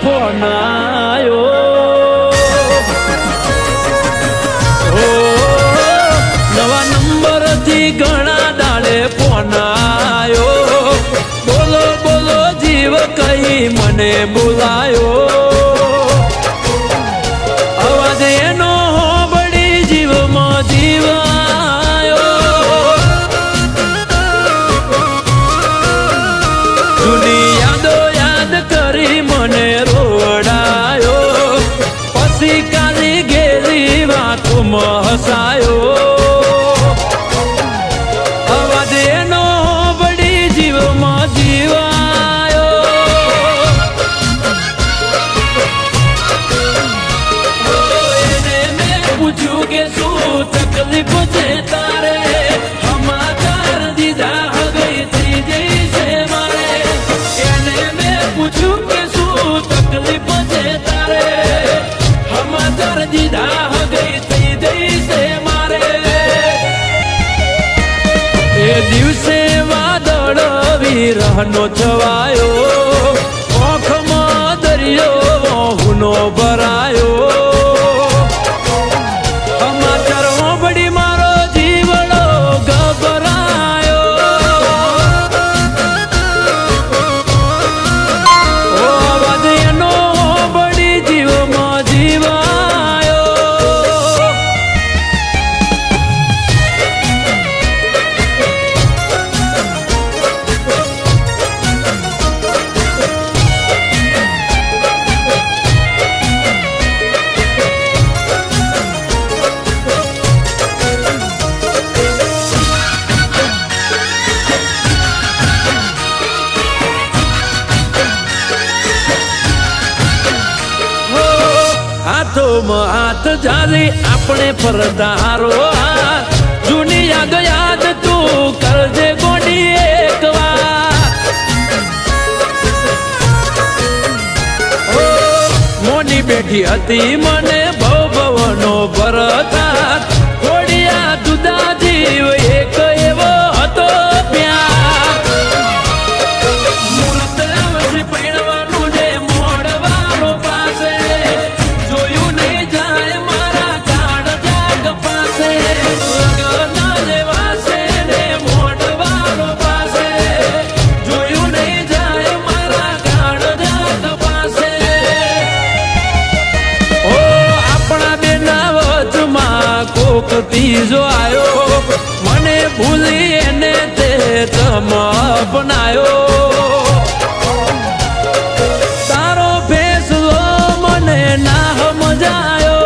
Phone આયો, નવા number થી ઘણા દાડે ફોન આયો, બોલો બોલો જીવ કઈ મને બોલાયો, અવાજ એનો બળી જીવમાં જીવાયો, જૂની યાદો યાદ કરી મને રોડાયો, પછી કાલી ગેલી વાતોમાં હસાયો, અવાજ એનો બળી જીવમાં જીવાયો, એને મેં પૂછ્યું કે શું તકલીફ છે તારે, સમાચાર દીધા હગઈ થઈ જઈ છે મારે, એને મેં પૂછ્યું કે શું તકલીફ છે તારે, સમાચાર દીધા હગઈ થઈ જઈ છે મારે, એ દિવસે વાદળ વિરહનો છવાયો, ઓખમાં દરિયો હુનો ભરાયો, સમાચાર સાંભળી મારો જીવડો ગભરાયો, અવાજ એનો સાંભળી જીવમાં જીવાયો. હાથોમાં હાથ જાલી આપણે ફરતારો, જૂની યાદ યાદ તું કરજે ગોડી એક વાર, મોની બેઠી હતી મને ભવનો ભરતા, ઘોડિયા દુદા જીવ એક એવો હતો પ્યાર, મુહૂર્ત આવશે પૈણવાનું ને મોડવારો પાસે, જોયું નહીં જાય મારા કાળ જાગ પાસે, લગ્ન લેવાશે ને મોડવારો પાસે, જોયું નહીં જાય મારા કાળ જાગ પાસે, ઓ આપણા બેના વચમાં કોક ત્રીજો આયો, મને ભૂલી એને તે તમ અપનાયો, તારો ફેસલો મને ના સમજાયો,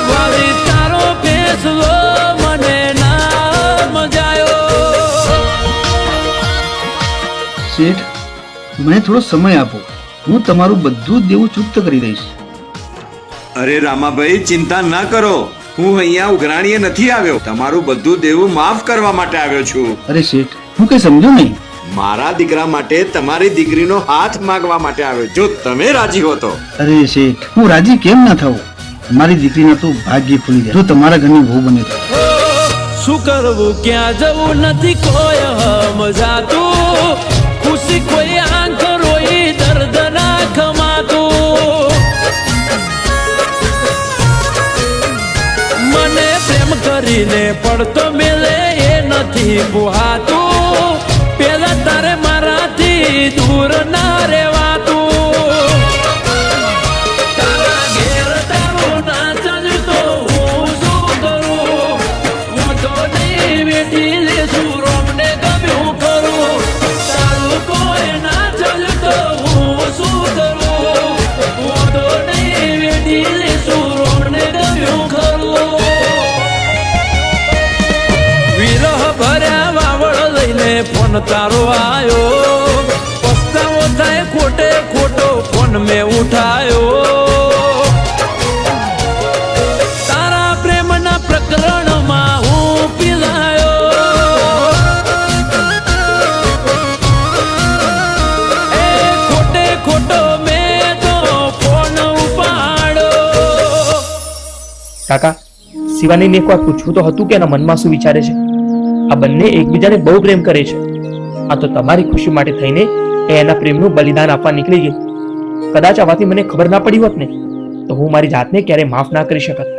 વાલી તારો ફેસલો મને ના સમજાયો. શેઠ, મને થોડો સમય આપો, હું તમારું બધું જ દેવું ચૂકત કરી દઈશ. અરે રામાભાઈ, ચિંતા ના કરો, હું અહીંયા ઉઘરાણીએ નથી આવ્યો, તમારું બધું દેવું માફ કરવા માટે આવ્યો છું. અરે શેઠ, હું કઈ સમજો નહીં. મારા દીકરા માટે તમારી દીકરીનો હાથ માંગવા માટે આવ્યો, જો તમે રાજી હો તો. અરે શેઠ, હું રાજી કેમ ના થાઉં? મારી દીકરીના તો ભાગ્ય ખુલી જાય જો તમારા ઘરની વહુ બને તો. શું કરવું ક્યાં જવું નથી કોઈ સમજાતું, ખુશી કોઈ આંખ રોઈ દર્દ ના ખમાતું, મને પ્રેમ કરીને પડતો મેલે એ નથી બુહાતું, પેલા તારે મારાથી દૂર ના રહેવાતું, તારા ઘેર તારું ના ચાલતો હું શું કરું, હું તો નહીં વેઠી લેશું રોમને ગમ્યું કરું, તારું કોઈ ના ચાલતો હું શું કરું, હું તો નહીં વેઠી લેશું રોમને ગમ્યું કરું, વિરહ ભર્યા વાવળ લઈને ફોન તારો આયો, પસ્તાવો થાય ખોટે ખોટો ફોન મેં ઉઠાયો, તારા પ્રેમના પ્રકરણમાં હું પીલાયો, એ ખોટે ખોટો મેં તો ફોન ઉપાડ્યો. કાકા, શિવાનીને એક વાર પૂછવું તો હતું કે એના મનમાં શું વિચારે છે. આ બંને એકબીજાને બહુ પ્રેમ કરે છે, આ તો તમારી ખુશી માટે થઈને એ એના પ્રેમનું બલિદાન આપવા નીકળી ગઈ. કદાચ આવાથી મને ખબર ના પડી હોત ને તો હું મારી જાતને ક્યારે માફ ના કરી શકત.